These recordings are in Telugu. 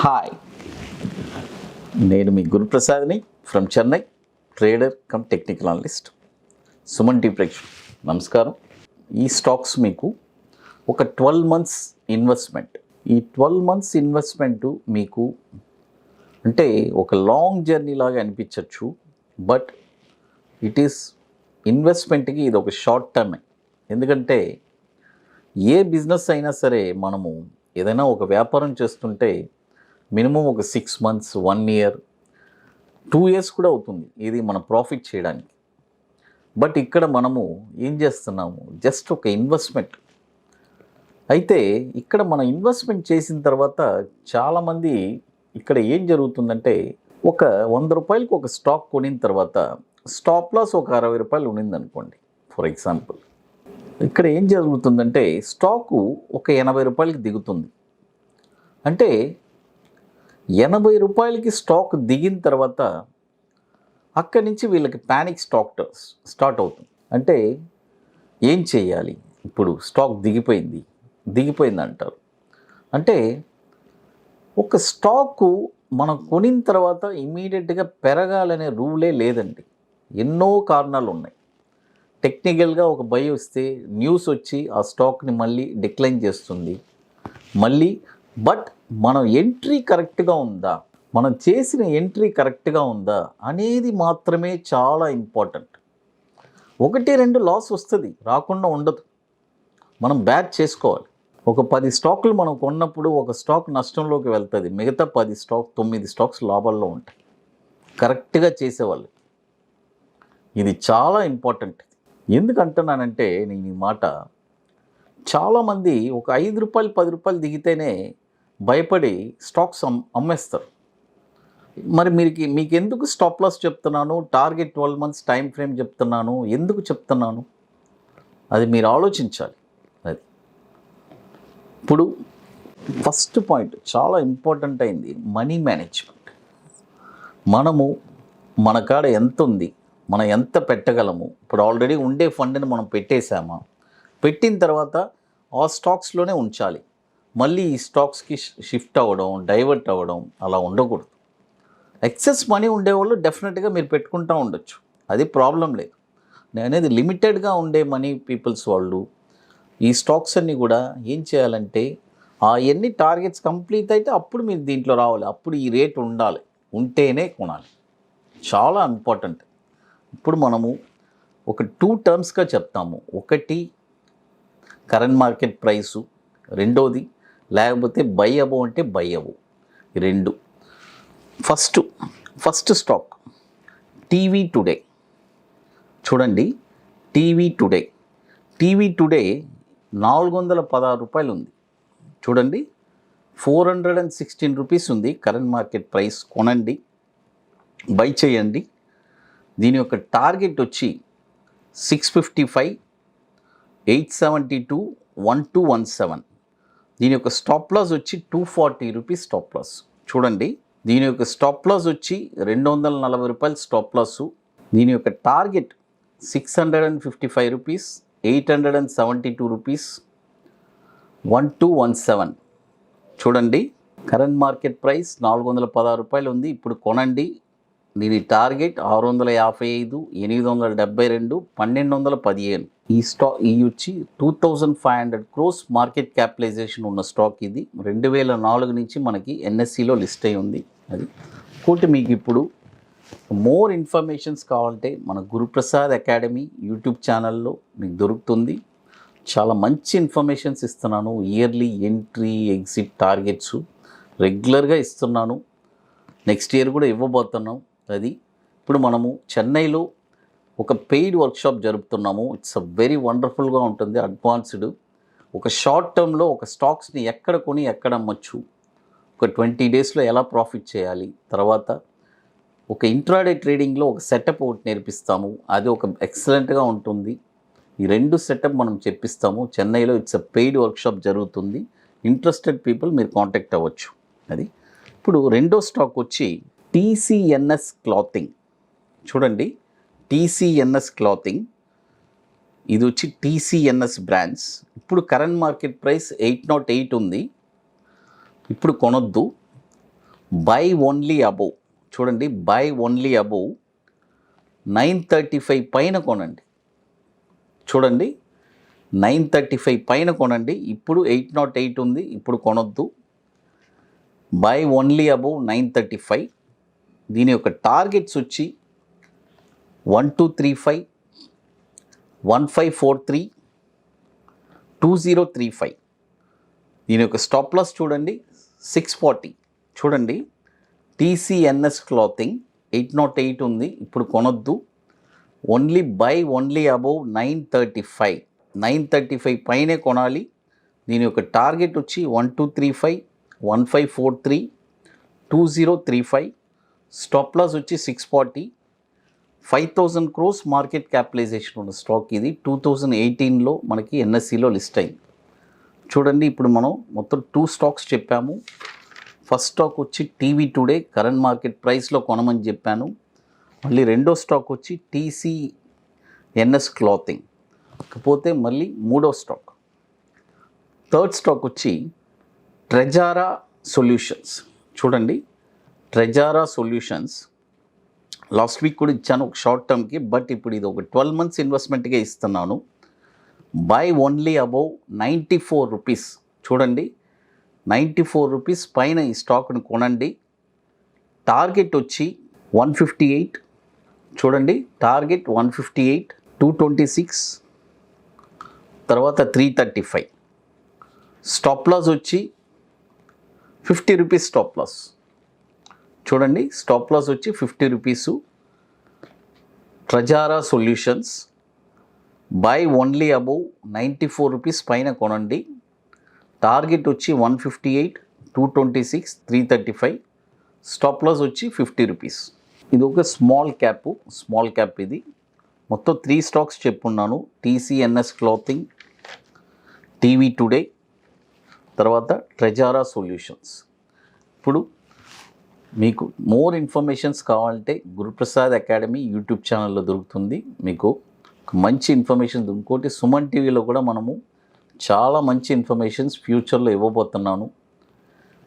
హాయ్, నేను మీ గురుప్రసాద్ని from Chennai, trader cum technical analyst. Suman T ప్రేక్షకులు నమస్కారం. ఈ స్టాక్స్ మీకు ఒక 12 months ఇన్వెస్ట్మెంట్. ఈ 12 months ఇన్వెస్ట్మెంటు మీకు అంటే ఒక లాంగ్ జర్నీ లాగా అనిపించవచ్చు, బట్ ఇట్ ఈస్ ఇన్వెస్ట్మెంట్కి ఇది ఒక షార్ట్ టర్మే. ఎందుకంటే ఏ బిజినెస్ అయినా సరే మనము ఏదైనా ఒక వ్యాపారం చేస్తుంటే మినిమం ఒక 6 months, 1 year, 2 years కూడా అవుతుంది ఇది మనం ప్రాఫిట్ చేయడానికి. బట్ ఇక్కడ మనము ఏం చేస్తున్నాము, జస్ట్ ఒక ఇన్వెస్ట్మెంట్. అయితే ఇక్కడ మనం ఇన్వెస్ట్మెంట్ చేసిన తర్వాత చాలామంది ఇక్కడ ఏం జరుగుతుందంటే ఒక 100 రూపాయలకి ఒక స్టాక్ కొనిన తర్వాత స్టాప్ లాస్ ఒక 60 రూపాయలు ఉండింది అనుకోండి ఫర్ ఎగ్జాంపుల్. ఇక్కడ ఏం జరుగుతుందంటే స్టాకు ఒక 80 రూపాయలకి దిగుతుంది. అంటే 80 రూపాయలకి స్టాక్ దిగిన తర్వాత అక్కడి నుంచి వీళ్ళకి ప్యానిక్ స్టార్ట్ అవుతుంది. అంటే ఏం చేయాలి, ఇప్పుడు స్టాక్ దిగిపోయింది అంటారు. అంటే ఒక స్టాకు మనం కొనిన తర్వాత ఇమీడియట్గా పెరగాలనే రూలే లేదండి. ఎన్నో కారణాలు ఉన్నాయి. టెక్నికల్గా ఒక బై వస్తే న్యూస్ వచ్చి ఆ స్టాక్ని మళ్ళీ డిక్లైన్ చేస్తుంది మళ్ళీ. బట్ మనం ఎంట్రీ కరెక్ట్గా ఉందా, మనం చేసిన ఎంట్రీ కరెక్ట్గా ఉందా అనేది మాత్రమే చాలా ఇంపార్టెంట్. 1-2 లాస్ వస్తుంది, రాకుండా ఉండదు. మనం బ్యాచ్ చేసుకోవాలి. ఒక 10 స్టాకులు మనం కొన్నప్పుడు ఒక స్టాక్ నష్టంలోకి వెళ్తుంది, మిగతా 9 స్టాక్స్ లాభాల్లో ఉంటాయి కరెక్ట్గా చేసేవాళ్ళు. ఇది చాలా ఇంపార్టెంట్. ఎందుకంటున్నానంటే నేను ఈ మాట, చాలామంది ఒక 5 రూపాయలు 10 రూపాయలు దిగితేనే భయపడి స్టాక్స్ అమ్మేస్తారు. మరి మీకు ఎందుకు స్టాప్ లాస్ చెప్తున్నాను, టార్గెట్ 12 months టైం ఫ్రేమ్ చెప్తున్నాను, ఎందుకు చెప్తున్నాను అది మీరు ఆలోచించాలి. అది ఇప్పుడు ఫస్ట్ పాయింట్ చాలా ఇంపార్టెంట్ అయింది, మనీ మేనేజ్మెంట్. మన కాడ ఎంత ఉంది, మనం ఎంత పెట్టగలము. ఇప్పుడు ఆల్రెడీ ఉండే ఫండ్ని మనం పెట్టేశామా, పెట్టిన తర్వాత ఆ స్టాక్స్లోనే ఉంచాలి. మళ్ళీ ఈ స్టాక్స్కి షిఫ్ట్ అవ్వడం, డైవర్ట్ అవ్వడం అలా ఉండకూడదు. ఎక్సెస్ మనీ ఉండేవాళ్ళు డెఫినెట్గా మీరు పెట్టుకుంటూ ఉండొచ్చు, అది ప్రాబ్లం లేదు. నేను అనేది లిమిటెడ్గా ఉండే మనీ పీపుల్స్ వాళ్ళు ఈ స్టాక్స్ అన్నీ కూడా ఏం చేయాలంటే ఎన్ని టార్గెట్స్ కంప్లీట్ అయితే అప్పుడు మీరు దీంట్లో రావాలి, అప్పుడు ఈ రేట్ ఉంటేనే కొనాలి. చాలా ఇంపార్టెంట్. ఇప్పుడు మనము ఒక 2 termsగా చెప్తాము. ఒకటి కరెంట్ మార్కెట్ ప్రైసు, రెండోది లేకపోతే బై అబోవ్ అంటే బై అబోవ్. ఈ రెండు. First stock TV today. చూడండి, టీవీ టుడే 416 రూపాయలు ఉంది. చూడండి, 416 రూపీస్ ఉంది కరెంట్ మార్కెట్ ప్రైస్. కొనండి, బై చేయండి. దీని యొక్క టార్గెట్ వచ్చి 655, 872, 1217. దీని యొక్క స్టాప్ లాస్ వచ్చి 240 రూపీస్ స్టాప్ లాస్. చూడండి, దీని యొక్క స్టాప్ లాస్ వచ్చి 240 రూపాయలు స్టాప్ లాసు. దీని యొక్క టార్గెట్ 655 రూపీస్, 872 రూపీస్, 1217. చూడండి, కరెంట్ మార్కెట్ ప్రైస్ 416 రూపాయలు ఉంది. ఇప్పుడు కొనండి. దీని టార్గెట్ 655, 872, 1215. ఈ వచ్చి 2500 crores మార్కెట్ క్యాపిటలైజేషన్ ఉన్న స్టాక్. ఇది 2004 నుంచి మనకి ఎన్ఎస్సిలో లిస్ట్ అయి ఉంది. అది ఇంకోటి, మీకు ఇప్పుడు మోర్ ఇన్ఫర్మేషన్స్ కావాలంటే మన గురుప్రసాద్ అకాడమీ యూట్యూబ్ ఛానల్లో మీకు దొరుకుతుంది. చాలా మంచి ఇన్ఫర్మేషన్స్ ఇస్తున్నాను. ఇయర్లీ ఎంట్రీ ఎగ్జిట్ టార్గెట్స్ రెగ్యులర్గా ఇస్తున్నాను. నెక్స్ట్ ఇయర్ కూడా ఇవ్వబోతున్నాం. అది ఇప్పుడు మనము చెన్నైలో ఒక పెయిడ్ వర్క్షాప్ జరుపుతున్నాము. ఇట్స్ వెరీ వండర్ఫుల్గా ఉంటుంది, అడ్వాన్స్డ్. ఒక షార్ట్ టర్మ్లో ఒక స్టాక్స్ని ఎక్కడ కొని ఎక్కడ అమ్మచ్చు, ఒక 20 daysలో ఎలా ప్రాఫిట్ చేయాలి, తర్వాత ఒక ఇంట్రాడే ట్రేడింగ్లో ఒక సెటప్ ఒకటి నేర్పిస్తాము. అది ఒక ఎక్సలెంట్గా ఉంటుంది. ఈ 2 సెటప్ మనం చెప్పిస్తాము చెన్నైలో. ఇట్స్ పెయిడ్ వర్క్షాప్ జరుగుతుంది. ఇంట్రెస్టెడ్ పీపుల్ మీరు కాంటాక్ట్ అవ్వచ్చు. అది ఇప్పుడు రెండో స్టాక్ వచ్చి టీసీఎన్ఎస్ క్లాతింగ్. చూడండి, టీసీఎన్ఎస్ క్లాతింగ్, ఇది వచ్చి టీసీఎన్ఎస్ బ్రాండ్స్. ఇప్పుడు కరెంట్ మార్కెట్ ప్రైస్ 808 ఉంది. ఇప్పుడు కొనొద్దు. బై ఓన్లీ అబోవ్, చూడండి బై ఓన్లీ అబోవ్ 935 పైన కొనండి. చూడండి 935 పైన కొనండి. ఇప్పుడు 808 ఉంది, ఇప్పుడు కొనొద్దు. By only above 935. దీని యొక్క టార్గెట్స్ వచ్చి 1235, 1543, 2035. దీని యొక్క స్టాప్ లాస్ చూడండి 640. చూడండి TCNS క్లాతింగ్ 808 ఉంది, ఇప్పుడు కొనొద్దు. Only buy only above 935. 935 పైనే కొనాలి. దీని యొక్క టార్గెట్ వచ్చి 1235, 1543, 2035. స్టాప్ లాస్ వచ్చి 640. 5,000 crores మార్కెట్ క్యాపిటలైజేషన్ ఉన్న స్టాక్ ఇది. 2018లో మనకి NSEలో లిస్ట్ అయింది. చూడండి ఇప్పుడు మనం మొత్తం 2 స్టాక్స్ చెప్పాము. ఫస్ట్ స్టాక్ వచ్చి టీవీ టుడే కరెంట్ మార్కెట్ ప్రైస్లో కొనమని చెప్పాను. మళ్ళీ రెండో స్టాక్ వచ్చి TCNS క్లాతింగ్. కాకపోతే మళ్ళీ మూడో స్టాక్, థర్డ్ స్టాక్ వచ్చి ట్రెజారా సొల్యూషన్స్. చూడండి ట్రెజారా సొల్యూషన్స్ లాస్ట్ వీక్ కూడా ఇచ్చాను ఒక షార్ట్ టర్మ్కి, బట్ ఇప్పుడు ఇది ఒక 12 months ఇన్వెస్ట్మెంట్గా ఇస్తున్నాను. By only above 94 rupees. చూడండి 94 రూపీస్ పైన ఈ స్టాక్ను కొనండి. టార్గెట్ వచ్చి 158. చూడండి టార్గెట్ 158, 226, తర్వాత 335. స్టాప్ లాస్ వచ్చి 50 రూపీస్ స్టాప్ లాస్. చూడండి స్టాప్ లాస్ వచ్చి 50 rupees. Trejhara solutions buy only above 94 rupees పైన కొనండి. టార్గెట్ వచ్చి 158, 226, 335. స్టాప్ లాస్ వచ్చి 50 రూపీస్. ఇది ఒక స్మాల్ క్యాప్ ఇది. మొత్తం 3 స్టాక్స్ చెప్పున్నాను. TCNS క్లాతింగ్, టీవీ టుడే, తర్వాత ట్రెజారా సొల్యూషన్స్. ఇప్పుడు మీకు మోర్ ఇన్ఫర్మేషన్స్ కావాలంటే గురుప్రసాద్ అకాడమీ యూట్యూబ్ ఛానల్లో దొరుకుతుంది. మీకు మంచి ఇన్ఫర్మేషన్. ఇంకోటి సుమన్ టీవీలో కూడా మనము చాలా మంచి ఇన్ఫర్మేషన్స్ ఫ్యూచర్లో ఇవ్వబోతున్నాను.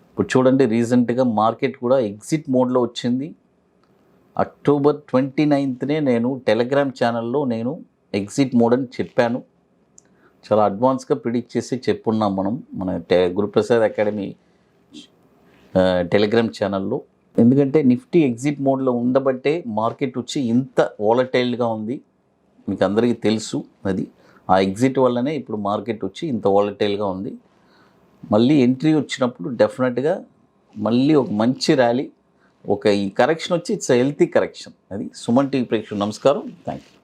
ఇప్పుడు చూడండి రీసెంట్గా మార్కెట్ కూడా ఎగ్జిట్ మోడ్లో వచ్చింది. October 29th నేను టెలిగ్రామ్ ఛానల్లో నేను ఎగ్జిట్ మోడ్ అని చెప్పాను. చాలా అడ్వాన్స్గా ప్రిడిక్ట్ చేసి చెప్పున్నాం మనం మన గురుప్రసాద్ అకాడమీ టెలిగ్రామ్ ఛానల్లో. ఎందుకంటే నిఫ్టీ ఎగ్జిట్ మోడ్లో ఉండబట్టే మార్కెట్ వచ్చి ఇంత వాలటైల్గా ఉంది. మీకు అందరికీ తెలుసు అది. ఆ ఎగ్జిట్ వల్లనే ఇప్పుడు మార్కెట్ వచ్చి ఇంత వాలటైల్గా ఉంది. మళ్ళీ ఎంట్రీ వచ్చినప్పుడు డెఫినెట్గా మళ్ళీ ఒక మంచి ర్యాలీ, ఈ కరెక్షన్ వచ్చి ఇట్స్ హెల్తీ కరెక్షన్. అది సుమన్ టీవీ ప్రేక్షకులు నమస్కారం. Thank you.